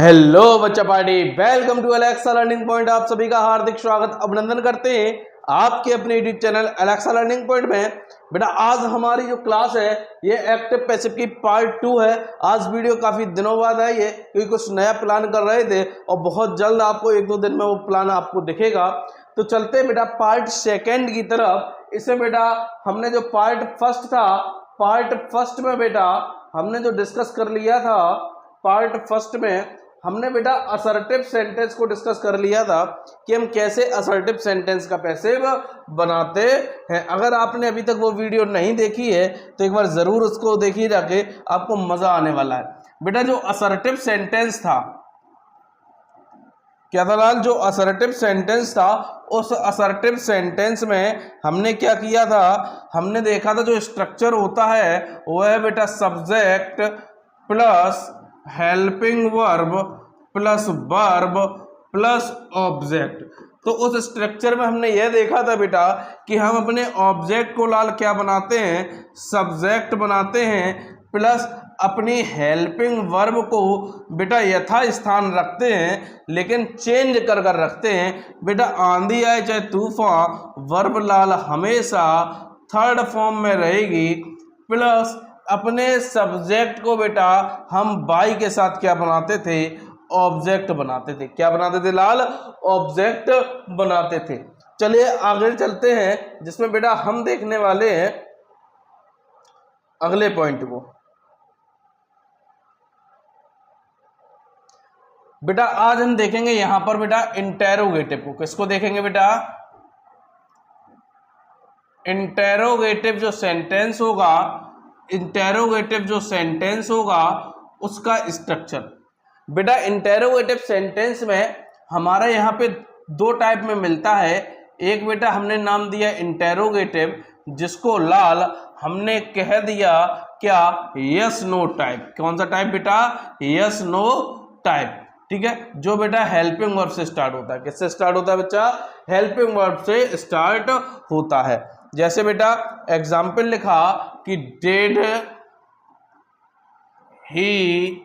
Hello बच्चा party, welcome to Alexa learning point. आप सभी का हार्दिक स्वागत अभिनंदन करते हैं आपके अपने YouTube channel Alexa learning point में। बेटा आज हमारी जो क्लास है ये एक्टिव पैसिव की पार्ट 2 है। आज वीडियो काफी दिनों बाद आई है क्योंकि कुछ नया प्लान कर रहे थे और बहुत जल्द आपको एक दो दिन में वो प्लान आपको दिखेगा। तो चलते हैं बेटा पार्ट सेकेंड की तरफ। इसमें बेटा हमने जो पार्ट फर्स्ट था, पार्ट फर्स्ट में बेटा हमने जो डिस्कस कर लिया था, पार्ट फर्स्ट में हमने बेटा असर्टिव सेंटेंस को डिस्कस कर लिया था कि हम कैसे असर्टिव सेंटेंस का पैसिव बनाते हैं। अगर आपने अभी तक वो वीडियो नहीं देखी है तो एक बार जरूर उसको देखिए, जाके आपको मजा आने वाला है। बेटा जो असर्टिव सेंटेंस था, क्या था लाल, जो असर्टिव सेंटेंस था उस असर्टिव सेंटेंस में हमने क्या किया था, हमने देखा था जो स्ट्रक्चर होता है वो है बेटा subject plus helping verb plus verb plus object. तो उस स्ट्रक्चर में हमने यह देखा था बेटा कि हम अपने ऑब्जेक्ट को लाल क्या बनाते हैं, सब्जेक्ट बनाते हैं, प्लस अपनी हेल्पिंग वर्ब को बेटा यथा स्थान रखते हैं लेकिन चेंज कर कर रखते हैं। बेटा आंधी आए चाहे तूफान, वर्ब लाल हमेशा थर्ड फॉर्म में रहेगी, प्लस अपने सब्जेक्ट को बेटा हम बाई के साथ क्या बनाते थे, ऑब्जेक्ट बनाते थे। क्या बनाते थे लाल, ऑब्जेक्ट बनाते थे। चलिए आगे चलते हैं जिसमें बेटा हम देखने वाले हैं अगले पॉइंट को। बेटा आज हम देखेंगे यहां पर बेटा इंटेरोगेटिव को। किसको देखेंगे बेटा, इंटेरोगेटिव जो सेंटेंस होगा, इंटेरोगेटिव जो सेंटेंस होगा उसका स्ट्रक्चर। बेटा इंटेरोगेटिव सेंटेंस में हमारा यहाँ पे दो टाइप में मिलता है। एक बेटा हमने नाम दिया इंटेरोगेटिव, जिसको लाल हमने कह दिया क्या, यस नो टाइप। कौन सा टाइप बेटा, यस नो टाइप। ठीक है, जो बेटा हेल्पिंग वर्ब से स्टार्ट होता है। किससे स्टार्ट होता है बच्चा, हेल्पिंग वर्ब से स्टार्ट होता है। जैसे बेटा एग्जाम्पल लिखा कि डिड ही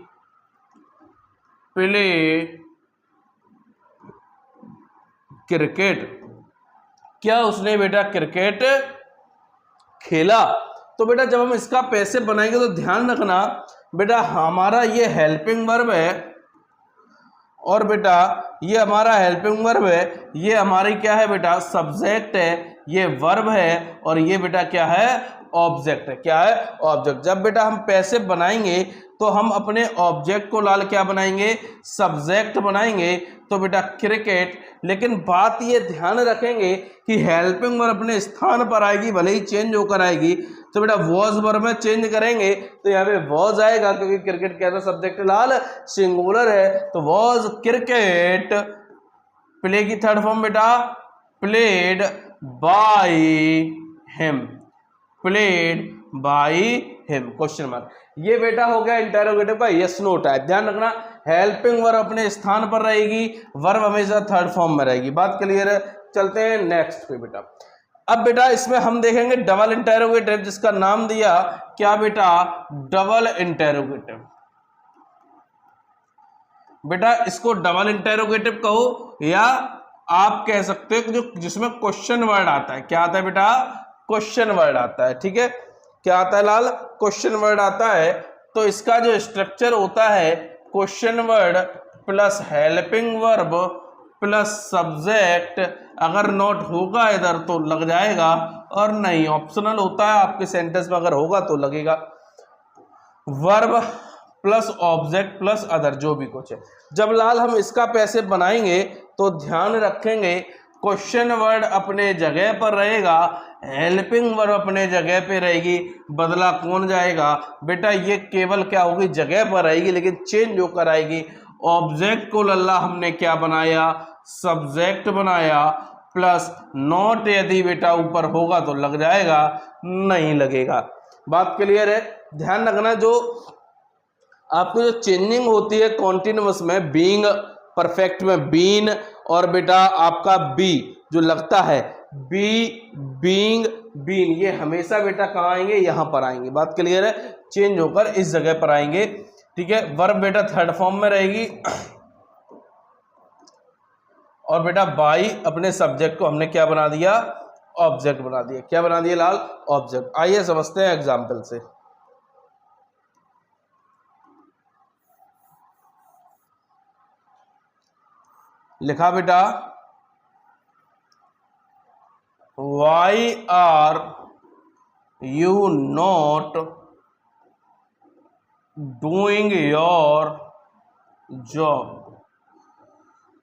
प्ले क्रिकेट, क्या उसने बेटा क्रिकेट खेला। तो बेटा जब हम इसका पैसिव बनाएंगे तो ध्यान रखना बेटा हमारा ये हेल्पिंग वर्ब है और बेटा ये हमारा हेल्पिंग वर्ब है, ये हमारी क्या है बेटा, सब्जेक्ट है, ये वर्ब है और ये बेटा क्या है, ऑब्जेक्ट है। क्या है, ऑब्जेक्ट। जब बेटा हम पैसिव बनाएंगे तो हम अपने ऑब्जेक्ट को लाल क्या बनाएंगे, सब्जेक्ट बनाएंगे। तो बेटा क्रिकेट, लेकिन बात ये ध्यान रखेंगे कि हेल्पिंग वर्ब अपने स्थान पर आएगी, भले ही चेंज होकर आएगी। तो बेटा वॉज वर्ब में चेंज करेंगे तो यहाँ पे वॉज आएगा क्योंकि क्रिकेट कैसा सब्जेक्ट लाल, सिंगुलर है। तो वॉज क्रिकेट, प्ले की थर्ड फॉर्म बेटा played by him, played by him, question mark. ये बेटा हो गया इंटेरोगेटिव का यस नो टाइप। ध्यान रखना हेल्पिंग वर्ब अपने स्थान पर रहेगी, वर्ब हमेशा थर्ड फॉर्म में रहेगी। बात क्लियर है। चलते हैं नेक्स्ट पे बेटा। अब बेटा इसमें हम देखेंगे डबल इंटेरोगेटिव, जिसका नाम दिया क्या बेटा, डबल इंटेरोगेटिव। बेटा इसको डबल इंटेरोगेटिव कहो या आप कह सकते हो जो जिसमें क्वेश्चन वर्ड आता है। क्या आता है बेटा, क्वेश्चन वर्ड आता है। ठीक है, क्या आता है लाल, क्वेश्चन वर्ड आता है। तो इसका जो स्ट्रक्चर होता है question word plus helping verb plus subject. अगर नोट होगा इधर तो लग जाएगा और नहीं ऑप्शनल होता है, आपके सेंटेंस में अगर होगा तो लगेगा। Verb plus object plus other, जो भी कुछ है। जब लाल हम इसका पैसिव बनाएंगे तो ध्यान रखेंगे क्वेश्चन वर्ड अपने जगह पर रहेगा, हेल्पिंग वर्ब अपने जगह पे रहेगी। बदला कौन जाएगा बेटा, ये केवल क्या होगी, जगह पर रहेगी लेकिन चेंज होकर आएगी। ऑब्जेक्ट को लल्ला हमने क्या बनाया, सब्जेक्ट बनाया, प्लस नॉट यदि बेटा ऊपर होगा तो लग जाएगा, नहीं लगेगा। बात क्लियर है। ध्यान रखना जो आपको जो चेंजिंग होती है कॉन्टिन्यूअस में, बीइंग परफेक्ट में बीन और बेटा आपका बी जो लगता है, बी बीइंग बीन, ये हमेशा बेटा कहाँ आएंगे, यहां पर आएंगे। बात क्लियर है, चेंज होकर इस जगह पर आएंगे। ठीक है, वर्ब बेटा थर्ड फॉर्म में रहेगी और बेटा बाई अपने सब्जेक्ट को हमने क्या बना दिया, ऑब्जेक्ट बना दिया। क्या बना दिया लाल, ऑब्जेक्ट। आइए समझते हैं एग्जाम्पल से। लिखा बेटा why are you not doing your job.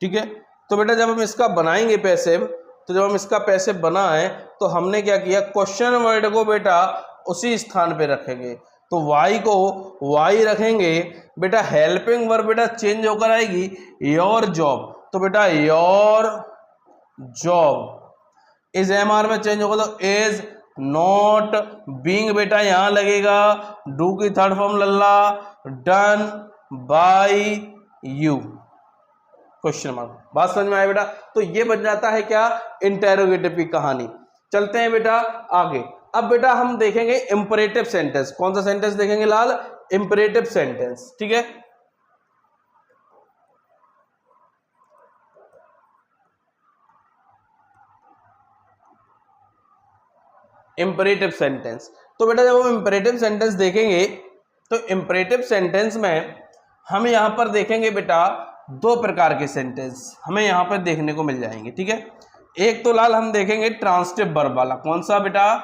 ठीक है, तो बेटा जब हम इसका बनाएंगे पैसिव, तो जब हम इसका पैसिव बनाएं तो हमने क्या किया, क्वेश्चन वर्ड को बेटा उसी स्थान पे रखेंगे। तो वाई को वाई रखेंगे बेटा, हेल्पिंग वर्ब बेटा चेंज होकर आएगी योर जॉब। तो बेटा your job is am are में चेंज होगा, तो इज नॉट बीइंग बेटा यहां लगेगा, डू की third form Lalla, done by you question mark. बात समझ में आया बेटा। तो ये बन जाता है क्या, इंटेरोगेटिव की कहानी। चलते हैं बेटा आगे। अब बेटा हम देखेंगे इंपरेटिव सेंटेंस। कौन सा सेंटेंस देखेंगे लाल, इंपरेटिव सेंटेंस। ठीक है, इंपरेटिव सेंटेंस। तो बेटा जब हम इंपरेटिव सेंटेंस देखेंगे तो इंपरेटिव सेंटेंस में हम यहां पर देखेंगे बेटा दो प्रकार के सेंटेंस हमें यहां पर देखने को मिल जाएंगे। ठीक है, एक तो लाल हम देखेंगे ट्रांसिटिव वर्ब वाला। कौन सा बेटा,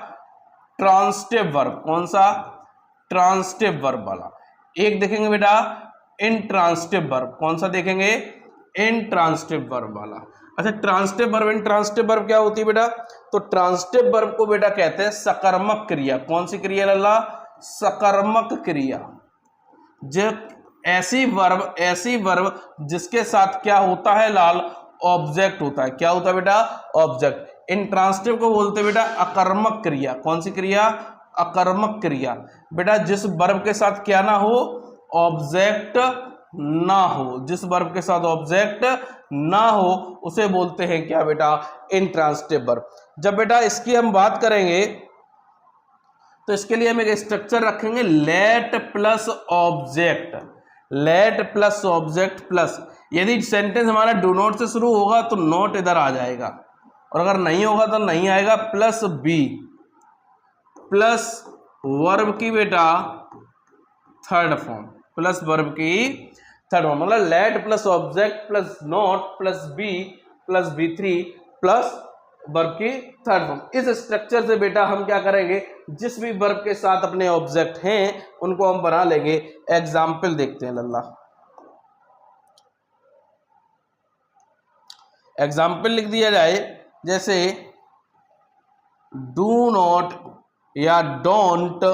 ट्रांसिटिव वर्ब। कौन सा, ट्रांसिटिव वर्ब वाला। एक देखेंगे बेटा इंट्रांसिटिव वर्ब। कौन सा देखेंगे, इंट्रांसिटिव वर्ब वाला। अच्छा, ट्रांसिटिव वर्ब इंट्रांसिटिव वर्ब क्या होती है बेटा, तो ट्रांसिटिव वर्ब को बेटा कहते हैं सकर्मक क्रिया। कौन सी क्रिया लल्ला, सकर्मक क्रिया। जो ऐसी वर्ब जिसके साथ क्या होता है लाल, ऑब्जेक्ट होता है। क्या होता है बेटा, ऑब्जेक्ट। इंट्रांसिटिव को बोलते हैं बेटा अकर्मक क्रिया। कौन सी क्रिया, अकर्मक क्रिया। बेटा जिस वर्ब के साथ क्या ना हो, ऑब्जेक्ट ना हो, जिस वर्ब के साथ ऑब्जेक्ट ना हो उसे बोलते हैं क्या बेटा, इंट्रांसिटिव वर्ब। जब बेटा इसकी हम बात करेंगे तो इसके लिए हम एक स्ट्रक्चर रखेंगे, late plus object. Late plus object plus, यदि सेंटेंस हमारा डू नॉट से शुरू होगा तो नॉट इधर आ जाएगा, और अगर नहीं होगा तो नहीं आएगा, प्लस बी प्लस वर्ब की बेटा थर्ड फॉर्म, प्लस वर्ब की थर्ड फॉर्म, मतलब let plus object plus not plus be plus बी3 प्लस वर्ब की थर्ड फॉर्म। इस स्ट्रक्चर से बेटा हम क्या करेंगे, जिस भी वर्ब के साथ अपने ऑब्जेक्ट हैं उनको हम बना लेंगे। एग्जाम्पल देखते हैं लल्ला। एग्जाम्पल लिख दिया जाए, जैसे डू नॉट या डोंट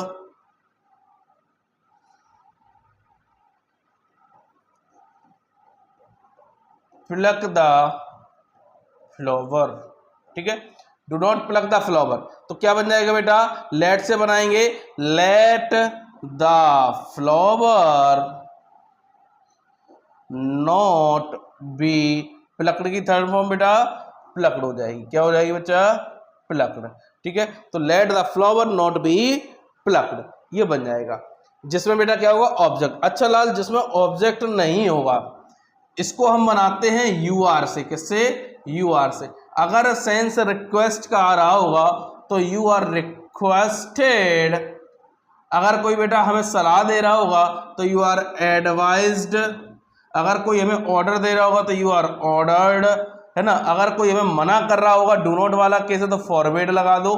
प्लक द फ्लावर। ठीक है, do not plug the flower, तो क्या बन जाएगा बेटा, लेट से बनाएंगे, let the flower not be plucked की थर्ड फॉर्म बेटा प्लक्ड हो जाएगी। क्या हो जाएगी बच्चा, प्लक्ड। ठीक है, तो let the flower not be plucked, ये बन जाएगा। जिसमें बेटा क्या होगा, ऑब्जेक्ट। अच्छा लाल, जिसमें ऑब्जेक्ट नहीं होगा इसको हम बनाते हैं यू आर से। किससे, यू आर से। अगर सेंस रिक्वेस्ट का आ रहा होगा तो यू आर रिक्वेस्टेड। अगर कोई बेटा हमें सलाह दे रहा होगा तो यू आर एडवाइज्ड। अगर कोई हमें ऑर्डर दे रहा होगा तो यू आर ऑर्डर्ड, है ना। अगर कोई हमें मना कर रहा होगा, डू नॉट वाला केस है तो फॉरवर्ड लगा दो,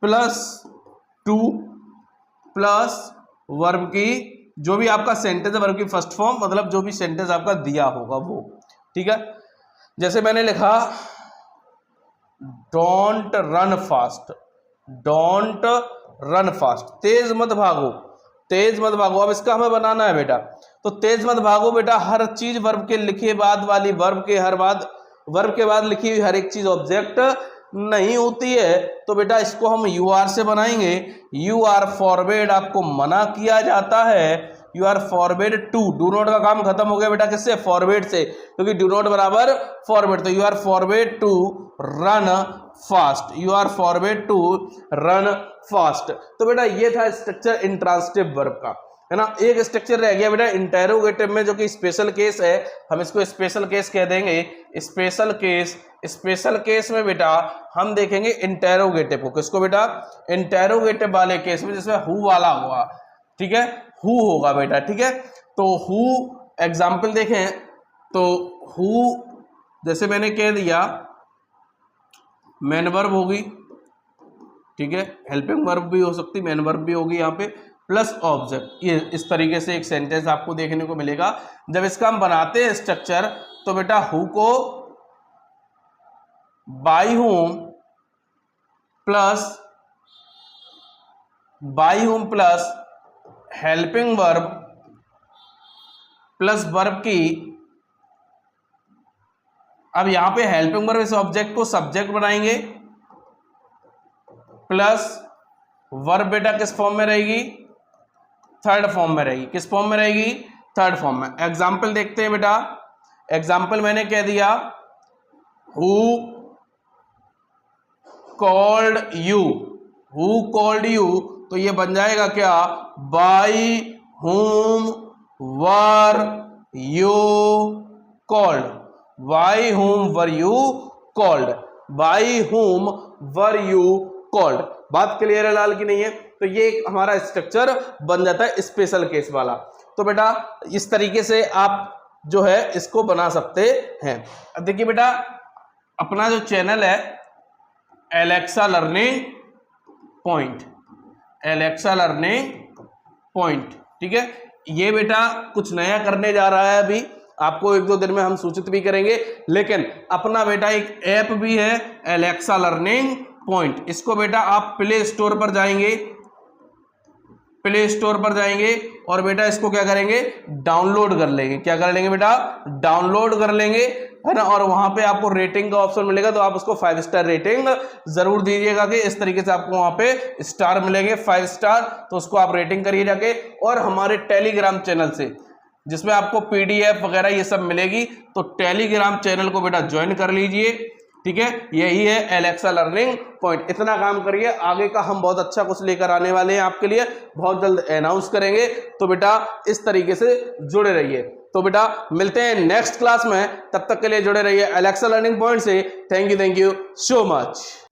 प्लस टू प्लस वर्ब की जो भी आपका सेंटेंस है, वर्ब की फर्स्ट फॉर्म, मतलब जो भी सेंटेंस आपका दिया होगा वो। ठीक है, जैसे मैंने लिखा don't run fast, don't run fast, तेज मत भागो, तेज मत भागो। अब इसका हमें बनाना है बेटा, तो तेज मत भागो बेटा, हर चीज वर्ब के लिखे बाद वाली, वर्ब के बाद लिखी हुई हर एक चीज ऑब्जेक्ट नहीं होती है। तो बेटा इसको हम यू आर से बनाएंगे। यू आर फॉरवर्ड, आपको मना किया जाता है, you are forward to. Do not का काम खत्म हो गया बेटा, किससे, फॉरवर्ड से, क्योंकि डू नॉट बराबर फॉरवर्ड, तो you are forward to run fast, you are forward to run fast. तो बेटा ये था स्ट्रक्चर इंट्रांसिटिव वर्ब का। है ना। एक स्ट्रक्चर रह गया बेटा इंटेरोगेटिव में, जो कि स्पेशल केस है, हम इसको स्पेशल केस कह देंगे। स्पेशल केस में बेटा हम देखेंगे इंटेरोगेटिव को। किसको बेटा? इंटेरोगेटिव वाले केस में, जिसमें हु वाला होगा, ठीक है, हु होगा बेटा, ठीक है। तो हु एग्जाम्पल देखें तो हु जैसे मैंने कह दिया मेन वर्ब होगी, ठीक है, हेल्पिंग वर्ब भी हो सकती, मेन वर्ब भी होगी यहाँ पे, प्लस ऑब्जेक्ट। ये इस तरीके से एक सेंटेंस आपको देखने को मिलेगा। जब इसका हम बनाते हैं स्ट्रक्चर, तो बेटा हु को by whom plus helping verb plus verb की। अब यहां पे हेल्पिंग वर्ब इस ऑब्जेक्ट को सब्जेक्ट बनाएंगे, प्लस वर्ब बेटा किस फॉर्म में रहेगी? थर्ड फॉर्म में रहेगी। किस फॉर्म में रहेगी? थर्ड फॉर्म में। एग्जाम्पल देखते हैं बेटा। एग्जाम्पल मैंने कह दिया who called you, who called you, तो ये बन जाएगा क्या? By whom were you called, by whom were you called, by whom were you called. बात क्लियर है लाल की नहीं है? तो ये एक हमारा स्ट्रक्चर बन जाता है स्पेशल केस वाला। तो बेटा इस तरीके से आप जो है इसको बना सकते हैं। अब देखिए बेटा, अपना जो चैनल है Alexa learning point, Alexa learning point, ठीक है, ये बेटा कुछ नया करने जा रहा है। अभी आपको 1-2 दिन में हम सूचित भी करेंगे। लेकिन अपना बेटा एक ऐप भी है एलेक्सा लर्निंग पॉइंट। इसको बेटा आप प्ले स्टोर पर जाएंगे, प्ले स्टोर पर जाएंगे और बेटा इसको क्या करेंगे? डाउनलोड कर लेंगे। क्या कर लेंगे बेटा? डाउनलोड कर लेंगे, है ना। और वहां पे आपको रेटिंग का ऑप्शन मिलेगा, तो आप उसको 5 स्टार रेटिंग जरूर दीजिएगा कि इस तरीके से आपको वहां पे स्टार मिलेंगे 5 स्टार। तो उसको आप रेटिंग करिए जाके। और हमारे टेलीग्राम चैनल से, जिसमें आपको PDF वगैरह ये सब मिलेगी, तो टेलीग्राम चैनल को बेटा ज्वाइन कर लीजिए, ठीक है। यही है एलेक्सा लर्निंग पॉइंट। इतना काम करिए, आगे का हम बहुत अच्छा कुछ लेकर आने वाले हैं आपके लिए, बहुत जल्द अनाउंस करेंगे। तो बेटा इस तरीके से जुड़े रहिए। तो बेटा मिलते हैं नेक्स्ट क्लास में, तब तक के लिए जुड़े रहिए एलेक्सा लर्निंग पॉइंट से। Thank you so much.